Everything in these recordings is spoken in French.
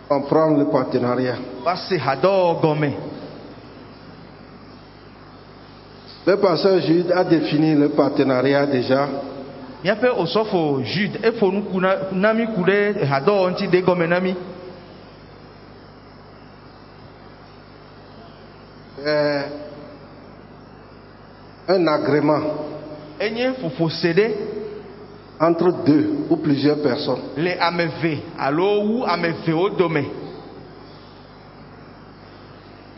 Comprendre le partenariat. Le pasteur Jude a défini le partenariat déjà. Un agrément entre deux ou plusieurs personnes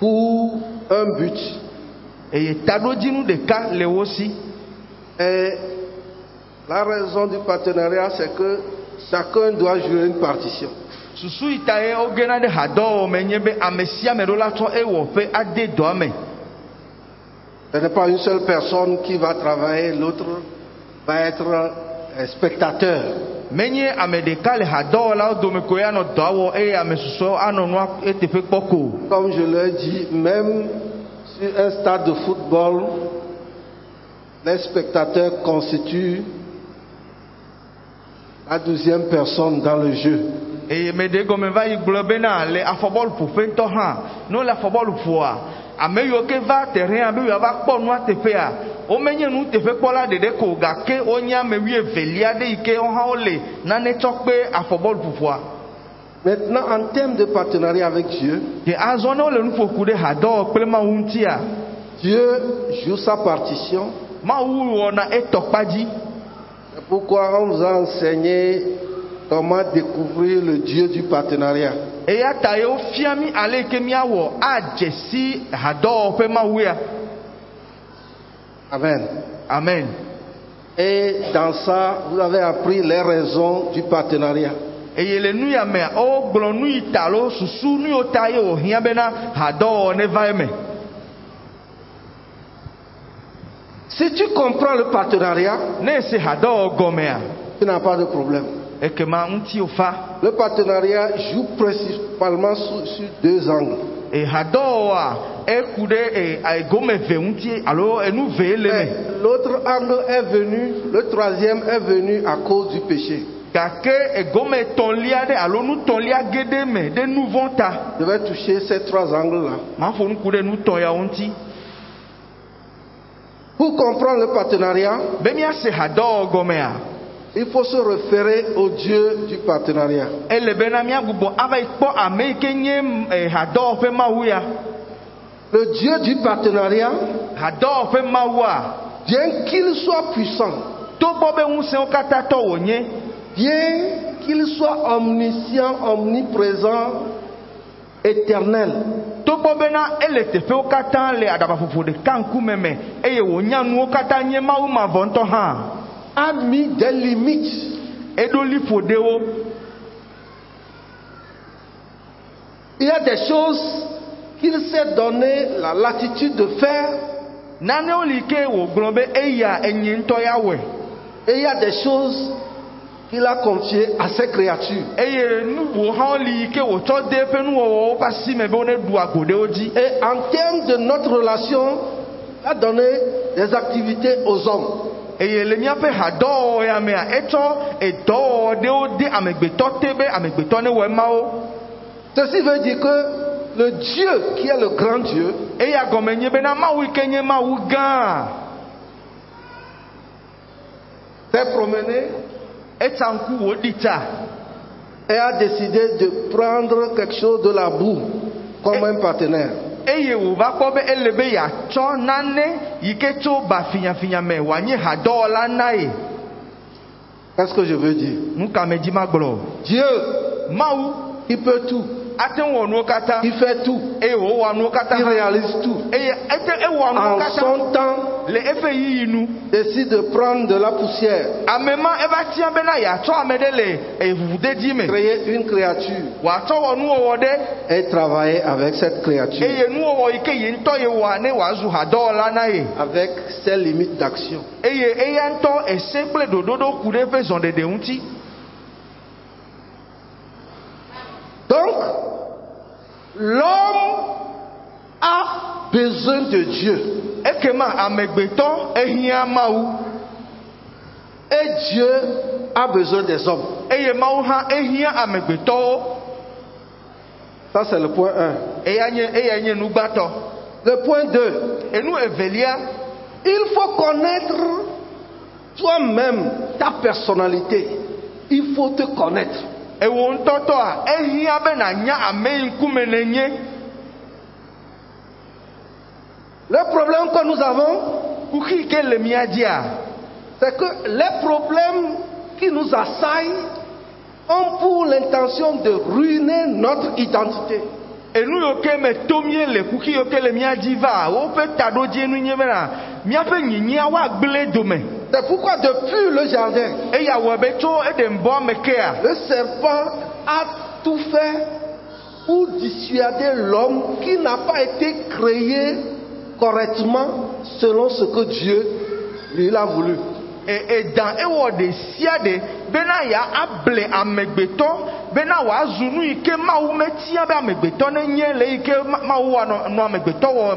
pour un but. Et la raison du partenariat, c'est que chacun doit jouer une partition. Ce n'est pas une seule personne qui va travailler, l'autre va être spectateur. Comme je l'ai dit, même sur un stade de football, les spectateurs constituent la deuxième personne dans le jeu. Maintenant, en termes de partenariat avec Dieu, Dieu joue sa partition. C'est pourquoi on vous a enseigné comment découvrir le Dieu du partenariat. Amen. Amen. Et dans ça, vous avez appris les raisons du partenariat. Si tu comprends le partenariat, tu n'as pas de problème. Le partenariat joue principalement sur deux angles. L'autre angle est venu, le troisième est venu à cause du péché. Je vais toucher ces trois angles-là. Pour comprendre le partenariat, il faut se référer au Dieu du partenariat. Le Dieu du partenariat, bien qu'il soit puissant, bien qu'il soit omniscient, omniprésent, éternel, a mis des limites. Il y a des choses qu'il s'est donné la latitude de faire. Et il y a des choses qu'il a confiées à ses créatures. Et en termes de notre relation, il a donné des activités aux hommes. Ceci veut dire que le Dieu qui est le grand Dieu s'est promené et a décidé de prendre quelque chose de la boue comme un partenaire. Qu'est-ce que je veux dire? Dieu, il peut tout. Il fait tout. Il réalise tout. En son temps, décide de prendre de la poussière, créer une créature et travailler avec cette créature avec ses limites d'action. Donc, l'homme a besoin de Dieu. Et Dieu a besoin des hommes. eye mawu ha ehia amegbeto. Ça c'est le point 1. Eya nye nugbato. Le point 2. Enu evelia, il faut connaître toi-même ta personnalité. Il faut te connaître. Ewo ntoto a ehia be na nya ame nkume nenye. Le problème que nous avons, c'est que les problèmes qui nous assaillent ont pour l'intention de ruiner notre identité. Et nous, c'est pourquoi depuis le jardin, le serpent a tout fait pour dissuader l'homme qui n'a pas été créé correctement selon ce que Dieu lui a voulu. Et dans de siade bena ya able amegbeto bena wa zunu ike mawu metia be amegbeto ne nye le ike mawu no amegbeto wo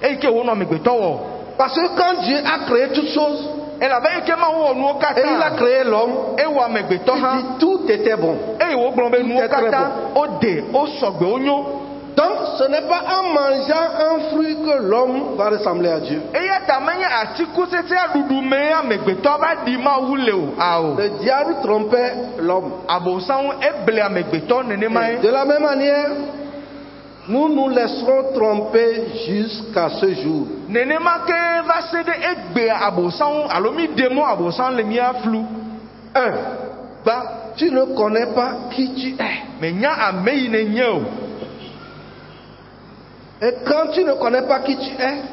ike wo no amegbeto wo. Parce que quand Dieu a créé toutes choses, et la veille que mawu no kata, et il a créé l'homme, et wo amegbeto ha, tout était bon. Et wo glombe no kata ode o sogbe onyo. Donc ce n'est pas en mangeant un fruit que l'homme va ressembler à Dieu. Le diable trompait l'homme. De la même manière, nous nous laisserons tromper jusqu'à ce jour. 1. Tu ne connais pas qui tu es. Et quand tu ne connais pas qui tu es,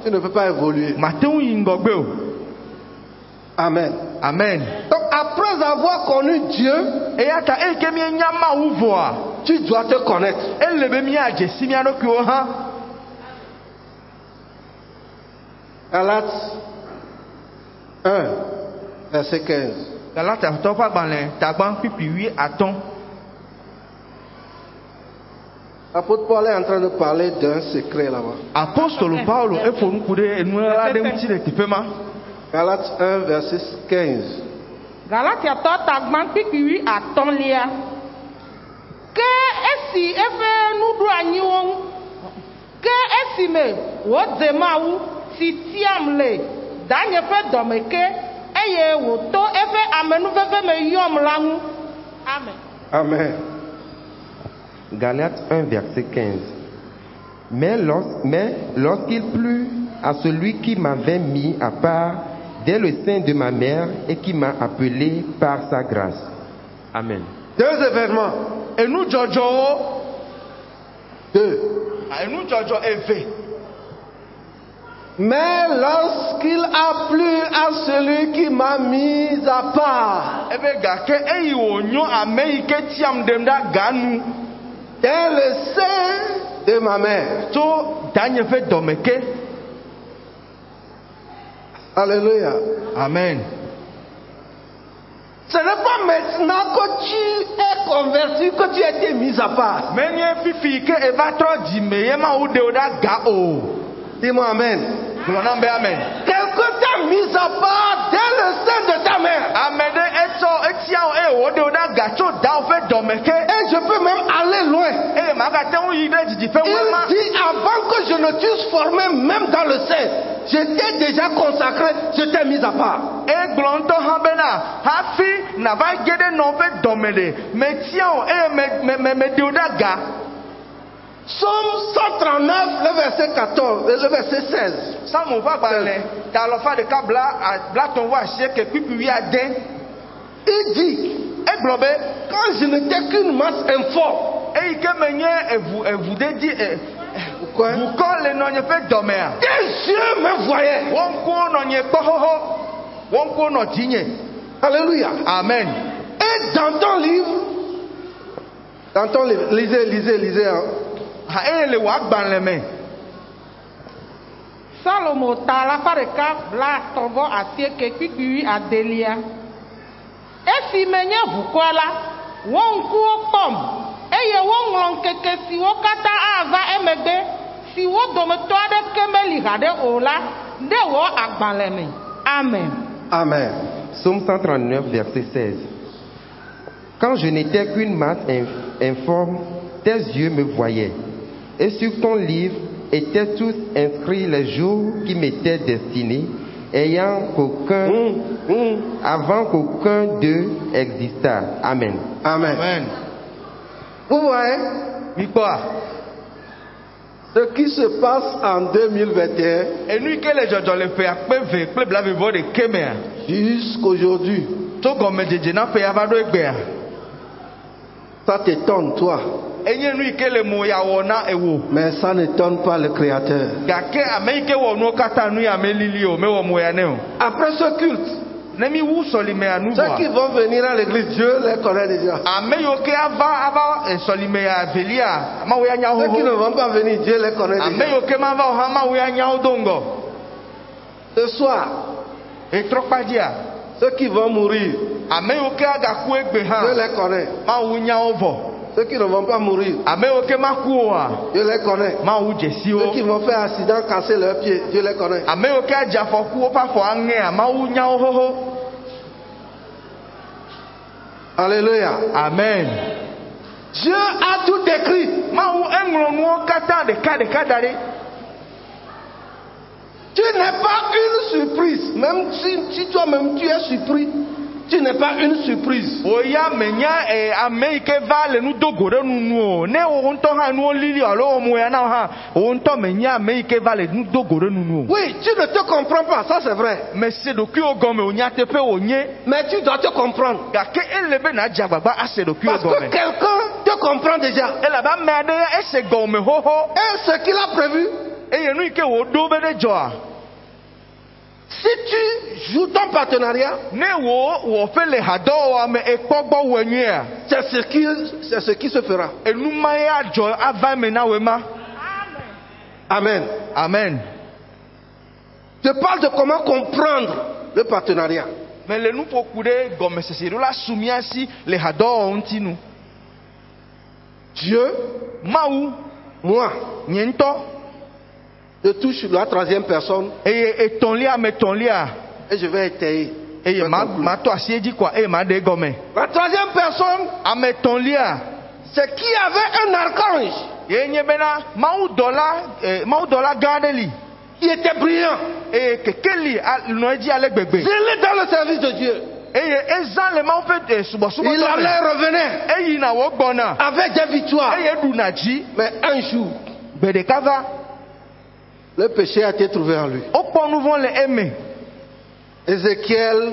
tu ne peux pas évoluer. Amen. Amen. Donc après avoir connu Dieu, tu dois te connaître. Galates 1, verset 15. L'apôtre Paul est en train de parler d'un secret là-bas. Apôtre Paulo Galates 1, verset 15. Galatia tota gban pipiwi atolia. Ke esi efe nudu anyi won. Ke esi me wo demawu si tiam le. Danye fe domeke eye wo to efe amenu veve me yom langu. Amen. Amen. Galates 1, verset 15. Mais lorsqu'il plut à celui qui m'avait mis à part dès le sein de ma mère et qui m'a appelé par sa grâce. Amen. 2 événements. Et nous, Jojo. 2. Et nous, Jojo, Eve. Mais lorsqu'il a plu à celui qui m'a mis à part dès le sein de ma mère. Alléluia. Amen. Ce n'est pas maintenant que tu es converti que tu as été mis à part. Dis-moi amen. Amen. Quelqu'un t'a mis à part dès le sein de ta mère. Et je peux même aller loin. Il dit avant que je ne t'eusse formé même dans le sein, j'étais déjà consacré, je t'ai mis à part. Somme 139, le verset 14, le verset 16. Il dit, quand je n'étais qu'une masse informe, tes yeux me voyaient. Alléluia. Amen. Et dans ton livre, lisez. Salomo tala fareka bla tovo asie ke kikui adelia. Esi menye vukwala wonku okpom eye wonglon keke si wokata ava emegbe si wo dometo ade kemeli hade ola de wo agbaleme. Amen. Amen. Psaume 139, verset 16. Quand je n'étais qu'une masse informe, tes yeux me voyaient. Et sur ton livre étaient tous inscrits les jours qui m'étaient destinés, avant qu'aucun d'eux existât. Amen. Amen. Amen. Vous voyez, Mikwa. ce qui se passe en 2021 Et nous que les gens le fait après plus blave voir de kemea. jusqu'aujourd'hui, To gomme jeje na fe abado egbe. ça t'étonne toi, Enye nous que le mo ya wona ewo. mais ça n'étonne pas le Créateur. Gake ameike wo no kata nu ya melili o me wo mo ya ne o. Après ce culte, Nemi wu solime anu ceux qui vont venir à l'église, Dieu les connaît déjà. Ameyo ke ava solime ya velia. Ma wo ya nya Ceux qui ne ho. vont pas venir, Dieu les connaît déjà. Ameyo ke ma va o ha ma wo ya nya ho dongo. Ce soir, E tropa dia. ceux qui vont mourir, Ameyo ke aga ku egbe Dieu ha. les connaît. Ma wo nya ho vo. Ceux qui ne vont pas mourir, Ameyo ke ma ku o a. Dieu les connaît. Ma wo jesi Ceux o. qui vont faire accident, casser leurs pieds, Dieu les connaît. Ameyo ke aja foku o pa fo ange a ma wo nya ho ho. Alléluia. Amen. Dieu a tout écrit. Ma wo engro nu kata de ka dare. Tu n'es pas une surprise. Même si toi-même tu es surpris, tu n'es pas une surprise. Oya menya Amerike vale nu dogore nu o ne o nto ha nu lili alo mo ya na ha o nto menya Amerike vale nu dogore nu o. Oui, tu ne te comprends pas, ça c'est vrai. Mais c'est do ki o gome o nya te pe o nye Mais tu dois te comprendre. ga ke elebe na jagbagba ase do ki o Parce que gome. quelqu'un te comprend déjà. E la ba me ade ese gome ho ho Et ce qu'il a prévu, e ye nu ike wo do be de jo a. si tu joues ton partenariat, Ne wo fe le hado wa me e kpogbo wo nye a. c'est ce qui se fera. E nu ma ya jo ava me na we ma. Amen. Amen. Je parle de comment comprendre le partenariat. Mais le nous pokude gome sese do la sumia si le hado o ntinu. Dieu, Maou, moi, Niento, je touche la troisième personne et ton lia, mais ton lia, et je vais étayer. et ma toi si dit quoi, et ma de gomme. La troisième personne, A mais ton lia, c'est qui avait un archange et nye bena, Maou dola gardeli, qui était brillant. et que keli, no dit avec bébé. Je l'ai dans le service de Dieu. Et ezan le Maou fait suba suba. Il allait revenir Et il n'a pas bona. avec des victoires. Et dunaji, Mais un jour, bedekava, le péché a été trouvé en lui. au pont nous vont les aimer. Ézéchiel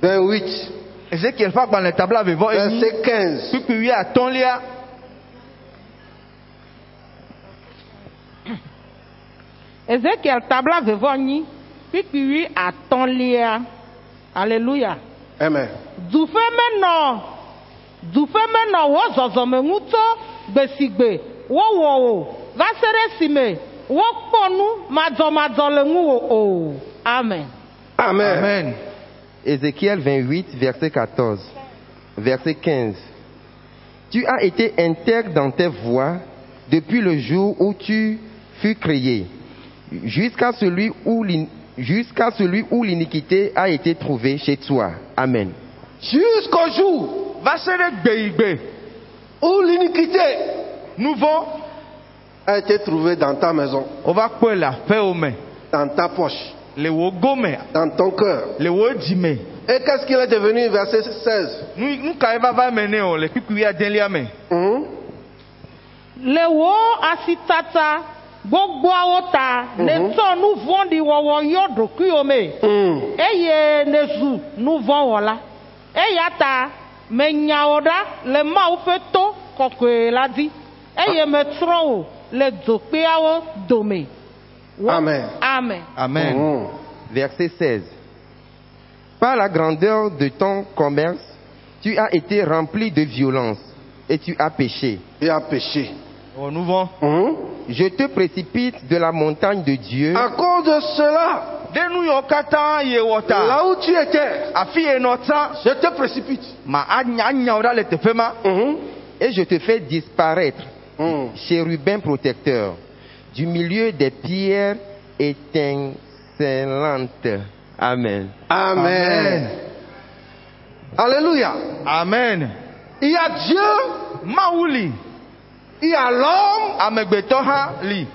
28, Ezekiel fa dans le tableau avec vous. verset 15. Puis oui à ton lia. Ezekiel tabla vevoni, puis atonlia. Alléluia. Amen. Dufe meno wo zozome nguto besigbe wo wo va sere sime wo kponu madzo le ngu o. Amen. Amen. Amen. Ézéchiel 28, verset 14. Verset 15. Tu as été intègre dans tes voies depuis le jour où tu fus créé, jusqu'à celui où l'iniquité a été trouvée chez toi. Amen. Jusqu'au jour Va se gbeigbe. où l'iniquité Nouveau, a été trouvée dans ta maison, on va quoi la paix au main. dans ta poche, Le wo gome, dans ton cœur. le wo dime. Et qu'est-ce qu'il est devenu, verset 16? Nous quand va mener on le pipi a delia me. Le wo asitata gbogbo awota le to nu vondi wowo yodo kuome. Eye nezu nu von wola. Eyata me nyaoda le ma ufeto kokwe ladi. Eye me tro le dokpe awo dome. Amen. Amen. Amen. Verset 16. Par la grandeur de ton commerce, tu as été rempli de violence et tu as péché. Il a péché. Oh, nous vont. Je te précipite de la montagne de Dieu. À cause de cela, De nous yokata ye wota. là où tu étais, Afi e nota. je te précipite. Ma anya ora le tefema. Et je te fais disparaître, chérubin protecteur, du milieu des pierres étincelantes. Amen. Amen. Amen. Alléluia. Amen. Il y a Dieu, Mauli. il y a l'homme, Amegbetoha li.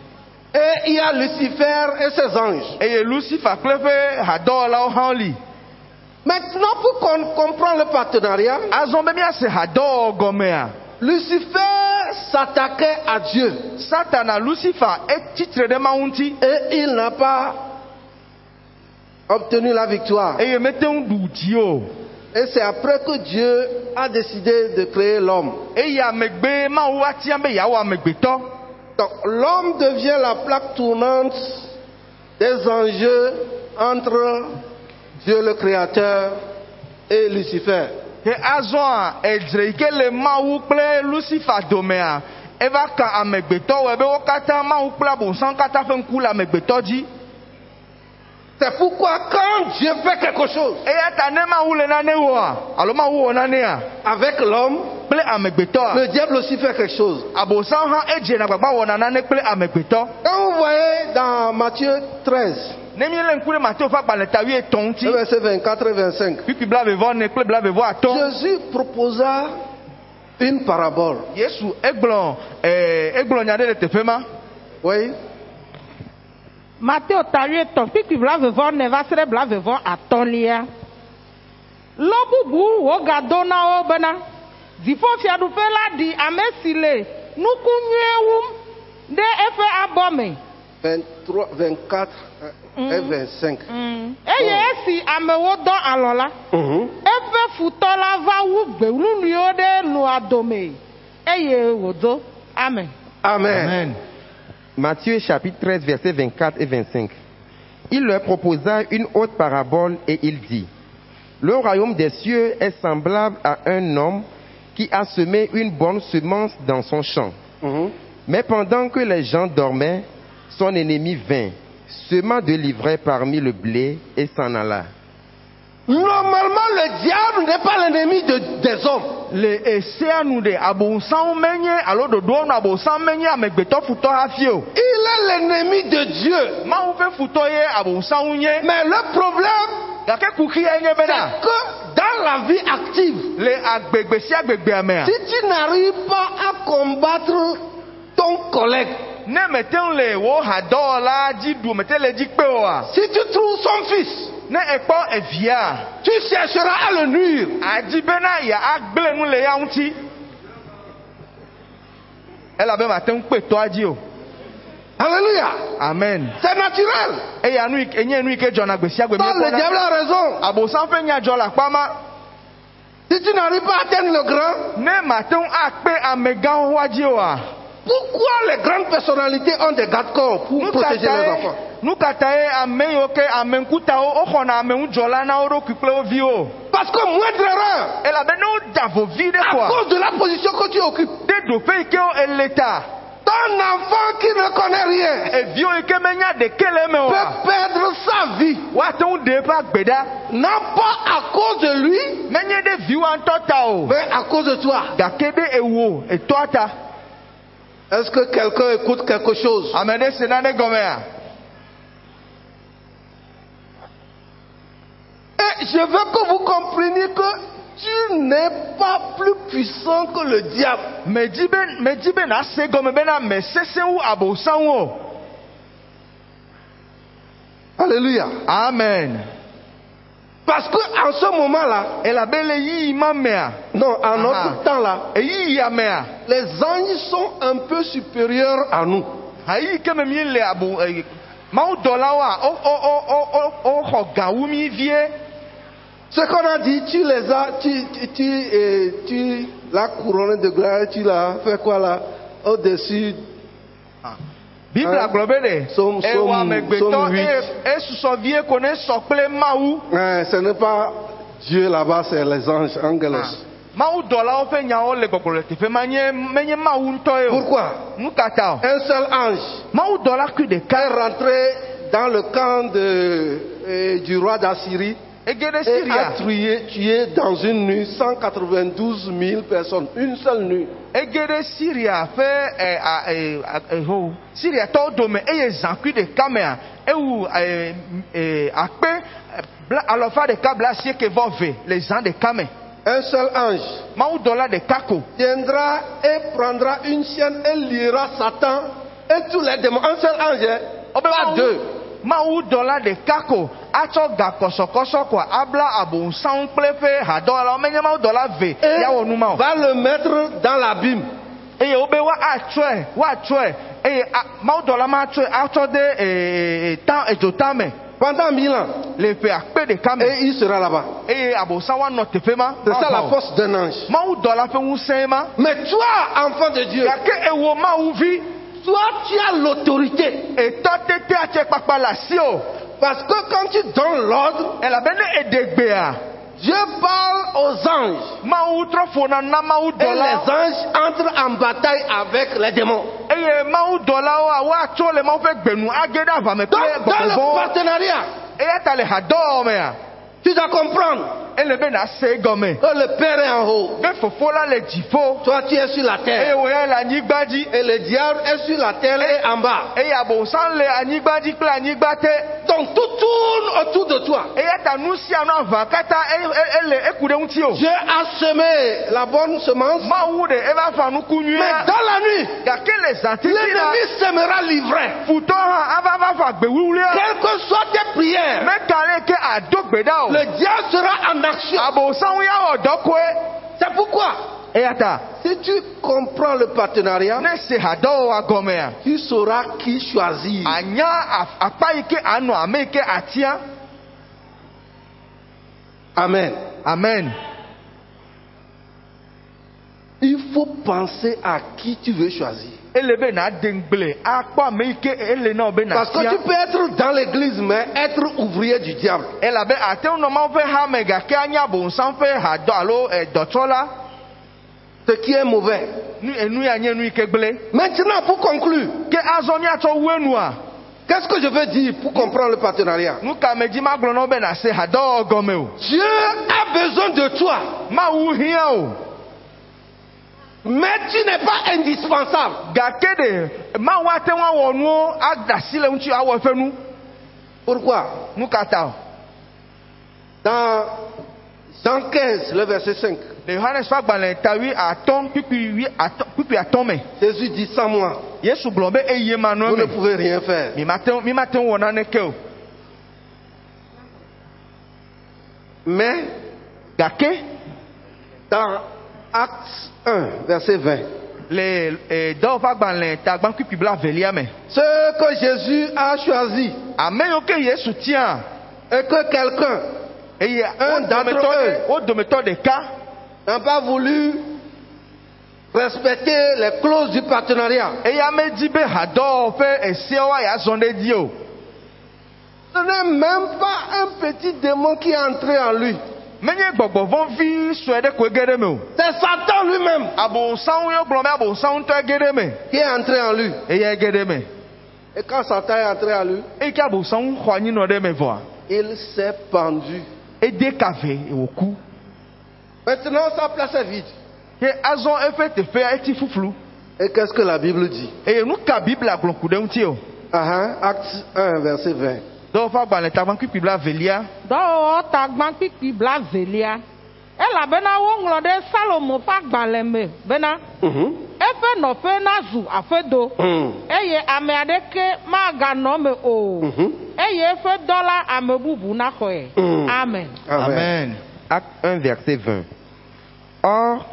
et il y a Lucifer et ses anges. Eye Lucifer klefe hadolawo hã li. Maintenant, pour qu'on comprenne le partenariat, Azɔ be miase hadɔ gɔmea. Lucifer s'attaquait à Dieu Satana Lucifer etitre ɖe Mawu ŋuti. et il n'a pas obtenu la victoire. Eye mete ŋu ɖu dzi o. Et c'est après que Dieu a décidé de créer l'homme. Eye amegbe Mawu atia be yeawɔ amegbetɔ. Donc l'homme devient la plaque tournante des enjeux entre Dieu le Créateur et Lucifer. Ke azɔ a edzre yi ke le Mawu kple Lucifer domea eva ka amegbetɔwoe be wo katã Mawu kple abosam katã ƒe ŋku le amegbetɔ dzi. C'est pourquoi quand Dieu fait quelque chose Eya ta ne Mawu le nane wɔa alo Mawu wɔ nanea avec l'homme, kple amegbetɔa le diable aussi fait quelque chose. abosam hã edzena gbagba wɔna nane kple amegbetɔ. Quand vous voyez dans Matthieu 13, Ne míele ŋku ɖe Mateo ƒe agbalẽ ta 13 ŋuti. versets 24 et 25, Kpikpi blaeve-vɔ-ne kple blaeve-vɔ-atɔ̃. Jésus proposa une parabole. Yesu egblɔ nya ɖe le teƒe ma. Oui. Mateo tarie tɔ kpikpi blavevɔ ne va se ɖe blavevɔ atɔ̃lia. Lɔ bubu wogado na wo bena dziƒofiaɖuƒe la ɖi ame si le nuku nyuie wum ɖe eƒe abɔ me. 23, 24 et 25. Eye esi amewo dɔ alɔ la, eƒe futɔ la va wu gbeɖuɖuiwo ɖe lua dome eye wòdzo. Amen. Amen. Matthieu chapitre 13, versets 24 et 25. Il leur proposa une autre parabole et il dit, le royaume des cieux est semblable à un homme qui a semé une bonne semence dans son champ. Mais pendant que les gens dormaient, son ennemi vint, sema de l'ivraie parmi le blé et s'en alla. Normalement, le diable n'est pas l'ennemi des hommes. Le esea nu ɖe abosam menye alo ɖoɖoa nu abosam menye amegbetɔ futɔ hafi o. Il est l'ennemi de Dieu. Mawu ƒe futɔ ye abosam nye. Mais le problème, Gake kuxi ye nye c'est bena que dans la vie active, le agbegbe sia agbegbe mea. si tu n'arrives pas à combattre ton collègue, Ne mete ŋu le wo hadɔwɔla dzi ɖu mete le dzi kpe oa. si tu trouves son fils, Ne ekpɔ evia, tu chercheras à le nuire. adi bena ya agble nu le ya ŋuti. Elabe mate ŋu kpe tɔa dzi o. Alléluia. Amen. C'est naturel. Eya nu enye nu yi ke dzɔna gbe sia gbe Donc le diable a raison. Abosam ƒe nya dzɔ le akpa ma. Si tu n'arrives pas à atteindre le grand, Ne mate ŋu akpe amegãwo wa dzi oa. pourquoi les grandes personnalités ont des garde-corps pour protéger les enfants? Nu kata ye ame yiwo ke ame ŋkutawo woxɔna ame ŋudzɔla na wo ɖokui kple wo viwo. Parce que moindre erreur, Elabe ne woda vovi ɖe à koa. cause de la position que tu occupes, De ɖoƒe yi ke wo ele ta. ton enfant qui ne connaît rien Eviwo yi ke menya ɖeke le eme oa. peut perdre sa vie. Woate ŋu ɖe eƒe agbe ɖa. Non pas à cause de lui, Menye ɖe viwoa ŋutɔ ta o. mais à cause de toi. Gake ɖe ewo etɔa ta. Est-ce que quelqu'un écoute quelque chose? Ame ɖe se nane gɔmea. Et je veux que vous compreniez que tu n'es pas plus puissant que le diable. Medzi be na se gɔme bena me sese wu abosam o. Alléluia. Amen. Parce que en ce moment-là, Elabe le yiyi ma mea. non, en notre temps-là, Eyiyia mea. les anges sont un peu supérieurs à nous. Ayi ke me mi le abo mawudɔlawo a o xɔ gã wu mi vie. Ce qu'on a dit, tu les as, tu l'as couronné de gloire, tu l'as fait quoi là, au-dessus. Biblia gblɔ be ɖe Somme ewɔ amegbetɔ Somme 8. esusɔ vie ko ne sɔ kple Mawu. Ce n'est pas Dieu là-bas, c'est les anges, angelos. Mawudɔlawo ƒe nyawo le gbɔgblɔ le teƒe ma menye Mawu ŋutɔ ye o. Pourquoi? Nu ka ta o. Un seul ange Mawudɔla kui ɖeka est rentré dans le camp du roi d'Assyrie ege ɖe et a Syria. tué dans une nuit 192 000 personnes. Une seule nuit. Ege ɖe Syria ƒe Syriatɔwo dome eye zã kui ɖeka mea ewu akpe alɔfa ɖeka bla asieke vɔ ve le zã ɖeka me. un seul ange mawu dɔla ɖeka ko viendra et prendra une chaîne et liera Satan et tous les démons. Un seul ange, hein? Pas deux. mawu dɔla ɖeka ko atsɔ gakɔsɔkɔsɔ ko abla abonsan kple eƒe hadɔwɔlawo menye mawu dɔla ve ya wɔ nu ma o. Va le mettre dans l'abîme. eye wobe woatsɔe eye mawu dɔla ma tsɔe atsɔ de edzota me Pendant 1000 ans. le ƒe akpe ɖeka me. Et il sera là-bas. eye abonsan woanɔ teƒe ma. C'est ça la force d'un ange. mawu dɔla ƒe ŋusẽ ma. Mais toi, enfant de Dieu, gake ewo mawu vi. toi, tu as l'autorité. etɔ tete atse kpakpa le asi o. Parce que quand tu donnes l'ordre, elabene edegbea. Dieu parle aux anges. mawu trɔ ƒona na mawu Et dɔla. les anges entrent en bataille avec les démons. eye mawu dɔlawo woatso le mawu ƒe gbenu age ɖe aʋame Donc, kple dans le gbɔgbɔwo. partenariat, eya ta le hadɔwɔ mea. tu dois comprendre ele be na se egɔme. que le Père est en haut. be fofo la le dziƒo. Toi, tu es sur la eye terre. wòya le anyigba dzi. Et le diable est sur la terre et en bas. eye abonsan le anyigba dzi kple anyigba te. Donc, tout tourne autour de toi. eya ta nu sia nu aʋa katã ele eku ɖe ŋuti o. Dieu a semé la bonne semence. mawu ɖe eva fa nuku Mais nyuia. dans la nuit, gake le zãtiti la. l'ennemi sèmera l'ivraie. futɔ hã ava va fa gbe wuwulia. Quelles que soient tes prières, meka le ke ado gbe ɖa o. le diable sera en action. abonsan ya wɔ dɔ koe. C'est pourquoi, eya ta si tu comprends le partenariat, ne se hadɔwɔwa gɔmea. tu sauras qui choisir. anya akpa yi ke anɔ ame yi ke atia. Amen. amen. Il faut penser à qui tu veux choisir. ele be na de ŋgble akpɔ ame yi ke ele na wo be na Parce que tia. tu peux être dans l'église, mais être ouvrier du diable. elabe ate ŋu nɔ mawu ƒe hame gake anya abonsan ƒe hadɔ alo dɔtsɔla. Ce qui est mauvais. enu ya nye nu yi ke gble. Maintenant, pour conclure, ke azɔ miatsɔ wu enua. qu'est-ce que je veux dire pour comprendre le partenariat? nu ka me dzi ma gblɔ na wo be na se hadɔwɔ gɔme o. Dieu a besoin de toi, mawu hiã o. mais tu n'es pas indispensable. gake de mawu ate ŋu awɔ nuwo ada si le ŋuti awɔ eƒe nu. Pourquoi? nu ka ta o. Dans Jean 15, le verset 5, le Yohanes ƒe agbalẽ tawi atɔ̃ kpikpi atɔ̃ me. Jésus dit sans moi, yesu gblɔ be eye ma vous nɔ ne me. pouvez rien faire. mi mate ŋu wɔ naneke o. Mais gake dans Acte 1, verset 20, le dɔwɔ ƒe agbalẽ tagba kpikpi blavelia me. ce que Jésus a choisi ame yiwo ke yesu tia. et que quelqu'un eye Un d'entre eux. wo dometɔ ɖeka. n'a pas voulu respecter les clauses du partenariat. eye ame dzi be hadɔwɔ ƒe eseawo ya zɔn ɖe dzi o. Ce n'est même pas un petit démon qui est entré en lui. menye gbɔgbɔ vi sue ɖe koe ge ɖe me o. C'est Satan lui-même abonsanwo yɔ gblɔ be abonsanwo ŋutɔ ge ɖe me. qui est entré en lui. eya ge ɖe me. Et quand Satan est entré en lui, eyi ke abonsanwo xɔ anyi nɔ ɖe me vɔa. il s'est pendu. ede kave wòku. Maintenant, sa place est vide. ke azɔ eƒe teƒea eti fuflu. Et qu'est-ce que la Bible dit? eye nu ka biblia gblɔ ku ɖe ŋuti o. Acte 1, verset 20. dɔwɔ ƒe agbalẽ tagba kpikpi blavelia. dɔwɔwɔ tagba kpikpi blavelia. Elabena woŋlɔ ɖe Salomo ƒe agbalẽ me bena eƒe nɔƒe nazu aƒedo eye ame aɖeke maganɔ me o eye eƒe dɔla ame bubu naxɔe. Amen. amen. Acte 1, verset 20. Or,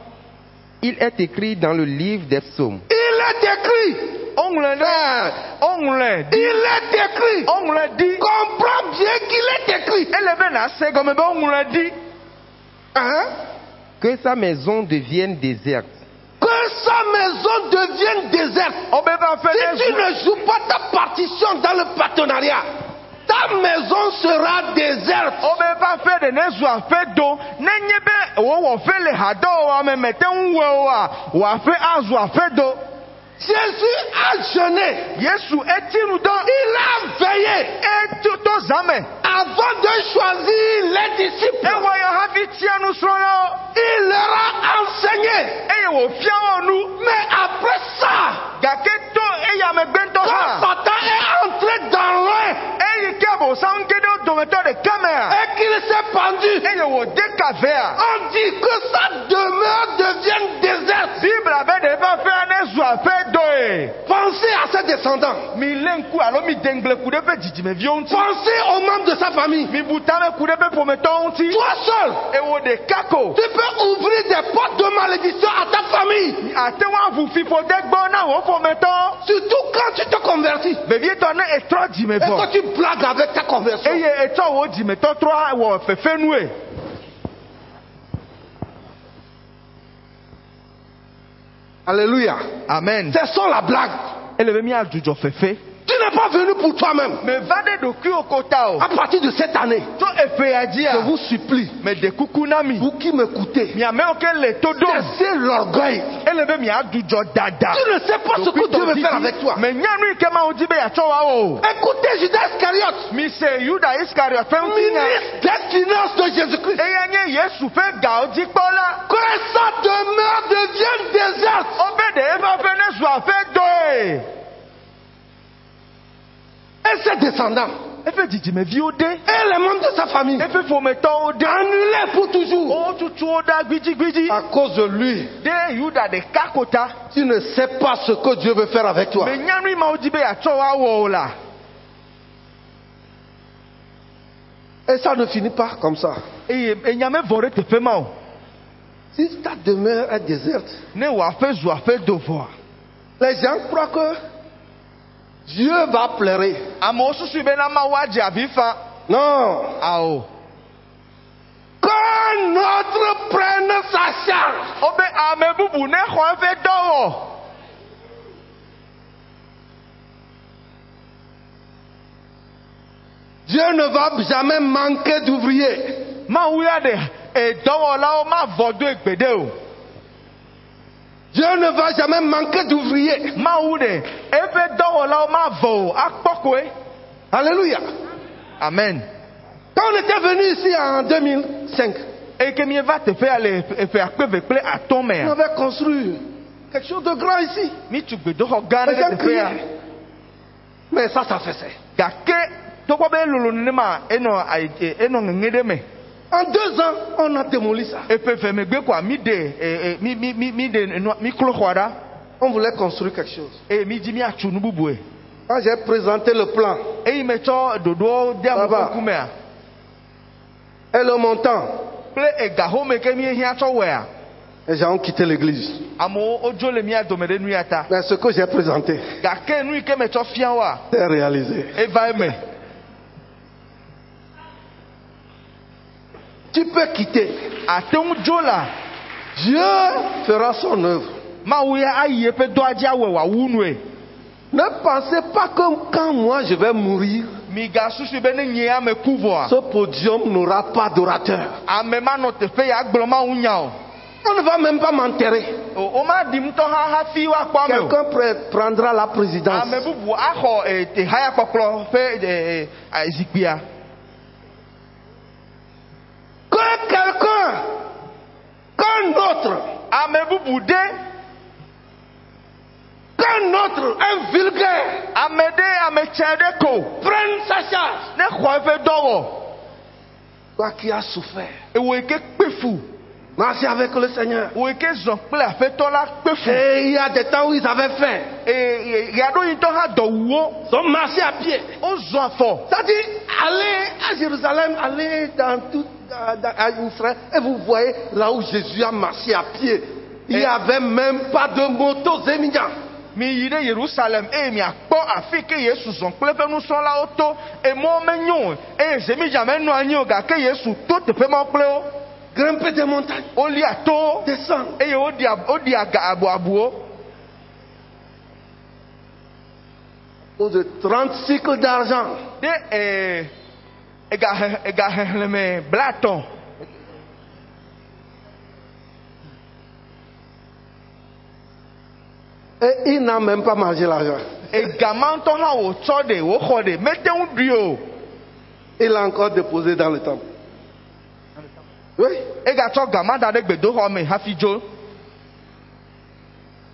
il est écrit dans le livre des psaumes. Il est écrit. Ongle ɖe. ongle Il di. est écrit. ongle di. Comprends bien qu'il est écrit. ele be na se gɔme be ongle di. Que sa maison devienne déserte. Que sa maison devienne déserte. o be va fɛ Si tu ne joues pas ta partition dans le partenariat, ta maison sera déserte. o be va fɛ de ne zu aƒe do nenye be wowɔ fɛ le hadɔwɔwɔ me mete ŋu wɔ oa wòaƒe azu aƒe do. Jésus a jeûné. yesu eti nu dɔ. Il a veillé eto zame. avant de choisir les disciples. ewɔ yɔ hafi tia nusrɔ̃lawo. Il leur a enseigné. eye wòfia wo nu. Mais après ça, gake to eya megbetɔ quand hã. Satan est entré dans l'un eyi ke abonsan ge ɖe wo dometɔ ɖeka mea. et qu'il s'est pendu perdu. eye wò dé kavea. On dit que sa demeure devienne déserte. Bible abe de ebe fea ne zu aƒe doe. Pensez à ses descendants. Mi lé ŋku alo mi de ŋgble ku ɖe eƒe dzidzimeviwo ŋuti. Pensez aux membres de sa famille. Mi bu ta me ku ɖe eƒe ƒometɔwo ŋuti. Toi seul, Ewo ɖeka ko. tu peux ouvrir des portes de malédiction à ta famille. Ate ŋu avu fifo de gbɔ na wò ƒometɔ. Surtout quand tu te convertis Vevietɔ ne etrɔ dzime et vɔ. que tu blagues avec ta conversion. Eye etrɔ wò dzimetɔ trɔ wɔ fefenue. Alléluia. Amen. C'est ça la blague. Ele be mi adzudzɔ fefe. Tu n'es pas venu pour toi-même. Me va ɖe ɖokuiwo kota o. À partir de cette année, Tso efea dzia. je vous supplie, Me de kuku na mi. vous qui m'écoutez, Miamewo ke le to dom. cessez l'orgueil. Ele be miaɖudzɔ dada. Tu ne sais pas ce que Dieu veut faire avec toi. Me nya nu yi ke Mawu di be yeatsɔ wa o. Écoutez Judas Iscariote, Mi se Yuda Iskariot ƒe ŋutinya. ministre des finances de Jésus-Christ. Eya nye Yesu ƒe gawo dzikpɔla. Que sa demeure devienne déserte. Wobe ɖe eƒe aƒe ne zu aƒe doe. Et ses descendants, Eƒe dzidzimeviwo de. et les membres de sa famille, Eƒe ƒometɔwo de. annulés pour toujours. Wo tutu wo ɖa gbidzigbidzi. À cause de lui, De Yuda ɖeka kota. tu ne sais pas ce que Dieu veut faire avec toi. Me nya nu yi Mawu di be yeatsɔ wa wɔ o la. Et ça ne finit pas comme ça. Eye enya me vɔ ɖe teƒe ma o. Si ta demeure est déserte, Ne wò aƒe zu aƒe do vɔa. les gens croient que Dieu va pleurer. Amewo susu be na Mawu adze avi fa. Non. Ao. Qu'un autre prenne sa charge. Wobe ame bubu ne xɔ eƒe dɔ wɔ. Dieu ne va jamais manquer d'ouvriers. Mawu ya ɖe dɔwɔlawo ma vɔ do egbeɖe o. Dieu ne va jamais manquer d'ouvriers. Mawu ɖe eƒe dɔwɔlawo ma vɔ o akpɔ koe. Alléluia. Amen. Quand on était venu ici en 2005, Eye ke mieva teƒea le eƒe akpeve kple atɔ̃ on mea. avait construit quelque chose de grand ici. Mitu gbedoxɔ gã Les aɖe gens ɖe teƒea. criaient. Mais ça faisait. Gake togbɔ be lolo nenema enɔ ŋeŋe ɖe me. En 2 ans, on a démoli ça. Eƒe ve megbe koa mi ɖe mi klo xɔa ɖa. On voulait construire quelque chose. Eye mi dzi miatsu nu bubue. Quand j'ai présenté le plan Eye metsɔ ɖoɖowo de ame ƒe ŋkumea. et le montant, Kple egahome ke míehiã tsɔ wɔea. les gens ont quitté l'église. Amewo wodzo le mía dome ɖe nu ya ta. Mais ce que j'ai présenté Gake nu yi ke metsɔ fia woa, est réalisé. eva eme. Tu peux quitter. Ate ŋu dzo la. Dieu fera son œuvre. Mawu ya ayi eƒe dɔa dzi awɔe wòawu nue. Ne pensez pas que quand moi je vais mourir, Migasusu be ne nye ame ku vɔa. ce podium n'aura pas d'orateur. Ame manɔ teƒe ya gblɔ Mawu nya o. On ne va même pas m'enterrer. O ma ɖi ŋutɔ hã hafi woakpɔ ame o. Quelqu'un prendra la présidence. Ame bubu axɔ ehaya kpɔkplɔ ƒe zikpuia. Que quelqu'un, qu'un autre, Ame bubu de. qu'un autre, un vulgaire, Ame ɖe ame tsɛ ɖe ko. prenne sa charge. Ne xɔ eƒe dɔ wɔ. Toi qui as souffert, Ewo yi ke kpe fu. marchez avec le Seigneur. Wo yi ke zɔ kple aƒetɔ la kpe fu. Et il y a des temps où ils avaient faim. Yaɖo yi tɔ hã dɔ wuwo. Ils ont marché à pied. Wozɔ afɔ. C'est-à-dire, allez à Jérusalem, allez dans tout à Israël, et vous voyez là où Jésus a marché à pied. Il n'y avait même pas de moto Zémignan. Mi yi ɖe Yerusalem eye miakpɔ afi ke Yesu zɔ kple eƒe nusrɔ̃lawo to. Emɔ menyo o eye zemidza menɔ anyi o gake Yesu to teƒe ma kple wo. Grimper des montagnes, Wolia towo descendre. eye woɖi abuabuwo. Pour de 30 cycles d'argent. De egahexlẽme blatɔ. Et il n'a même pas mangé l'argent. Egama ŋutɔ hã wòtsɔ ɖe wòxɔ ɖe mete ŋu ɖui o. Il l'a encore déposé dans le temple. Oui. Egatsɔ gama da ɖe gbedoxɔ me hafi dzo.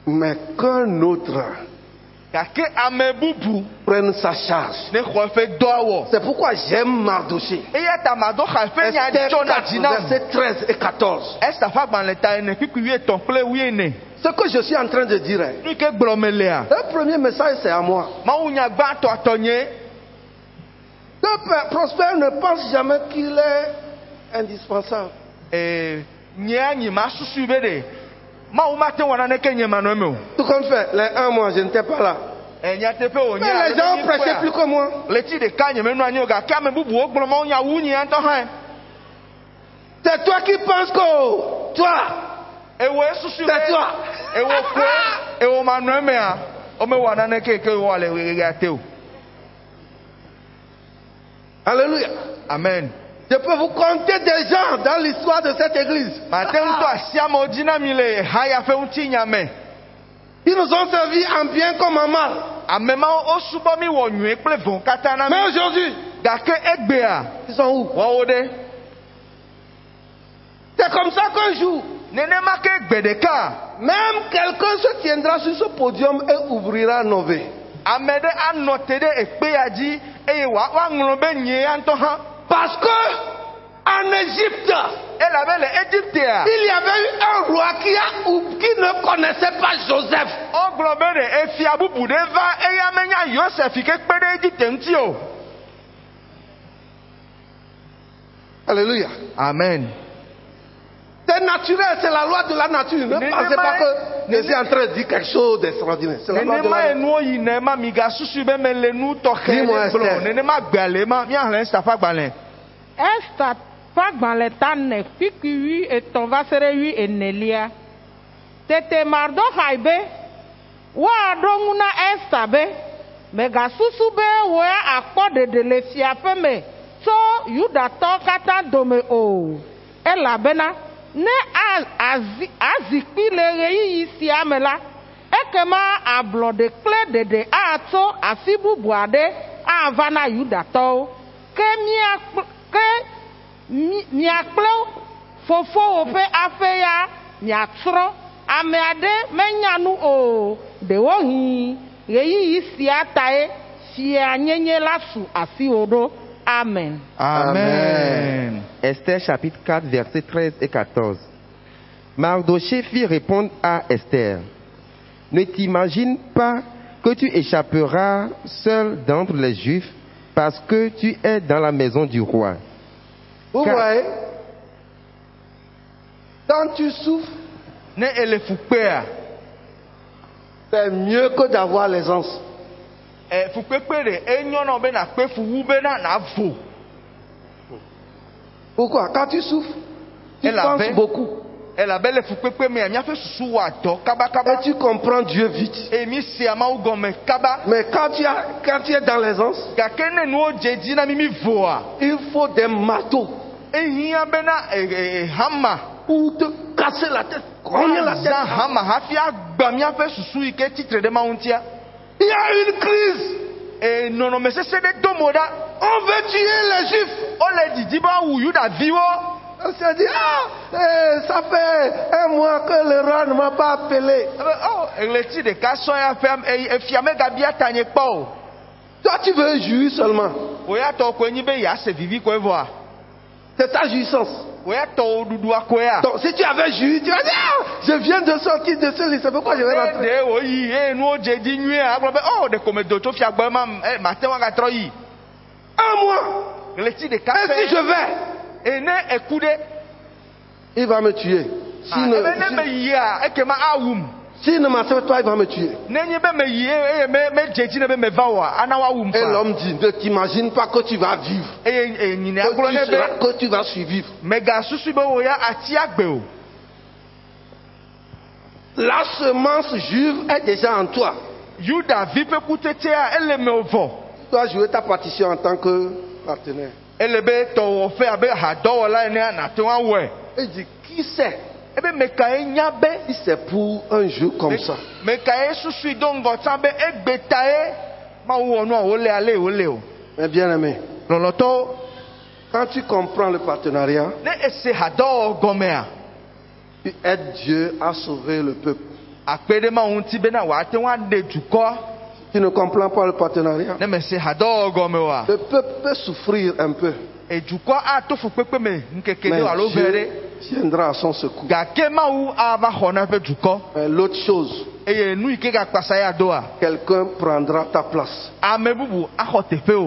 Mais qu'un autre prenne sa charge. C'est pourquoi j'aime Mardoché. Esther 4, versets 13 et 14. Ce que je suis en train de dire, le premier message c'est à moi. Que Prospère ne pense jamais qu'il est indispensable. Tout compte fait, les 1 mois, je n'étais pas là. Mais les gens ont prêché plus que moi. C'est toi qui penses que toi. C'est toi. Alléluia. Amen. Je peux vous compter des gens dans l'histoire de cette église. Ils nous ont servi en bien comme en mal. Mais aujourd'hui, ils sont où? C'est comme ça qu'un jour, même quelqu'un se tiendra sur ce podium et ouvrira Nové. Parce que en Égypte, il y avait eu un roi qui ne connaissait pas Joseph. Alléluia. Amen. C'est naturel, c'est la loi de la nature. Ne pensez pas que je suis en train de dire quelque chose d'extraordinaire. C'est la loi de la nature. Esther fagbalẽ tane fikui etɔ̃ va se ɖe 14. Tete Mardoxai be woaɖo ŋu na Esther be megasusu be wòe akpɔ ɖeɖe le fiaƒe me tso Yudatɔwo katã dome o, elabena ne azikpi le ɣeyiɣi sia me la, ekema ablɔɖe kple ɖeɖe atso afi bubu aɖe ava na Yudatɔwo, ke miakple fofowo ƒe aƒe ya miatrɔ, ame aɖe menya nu o, ɖewohĩ ɣeyiɣi sia tae fia nyenye la su asiwo ɖo. Amen. Amen. Esther chapitre 4 versets 13 et 14. Mardoché fit répondre à Esther: Ne t'imagine pas que tu échapperas seul d'entre les Juifs parce que tu es dans la maison du roi. Vous voyez, quand tu souffres, c'est mieux que d'avoir l'aisance. Pourquoi? Quand tu souffres, tu penses beaucoup. Et tu comprends Dieu vite. Mais quand tu es dans l'aisance, il faut des marteaux pour te casser la tête, cogner la tête. Il y a une crise. On veut tuer les Juifs. On s'est dit, ça fait 1 mois que le roi ne m'a pas appelé. Toi, tu veux jouir seulement. C'est ta jouissance. Donc, si tu avais joui, tu vas dire, je viens de sortir de ce lit, c'est pourquoi je vais rentrer. 1 mois. Et si je vais, il va me tuer. S'il ne m'accepte pas, il va me tuer. Et l'homme dit, ne t'imagine pas que tu vas vivre. Que tu vas survivre. La semence juive est déjà en toi. Tu dois jouer ta partition en tant que partenaire. Et dit, qui sait si c'est pour un jeu comme ça? Mais bien aimé, quand tu comprends le partenariat, tu aides Dieu à sauver le peuple. Tu ne comprends pas le partenariat. Ne me se hadɔ gɔme wa. Le peuple peut souffrir un peu. Edukɔ ato fukpekpe me nkeke de alo bɛ Mais ɖe. Dieu viendra à son secours. Gake mawu ava xɔ na ƒe dukɔ. Mais l'autre chose, Eye nu yi ke gakpasa ya doa. quelqu'un prendra ta place. Ame bubu axɔ teƒe o.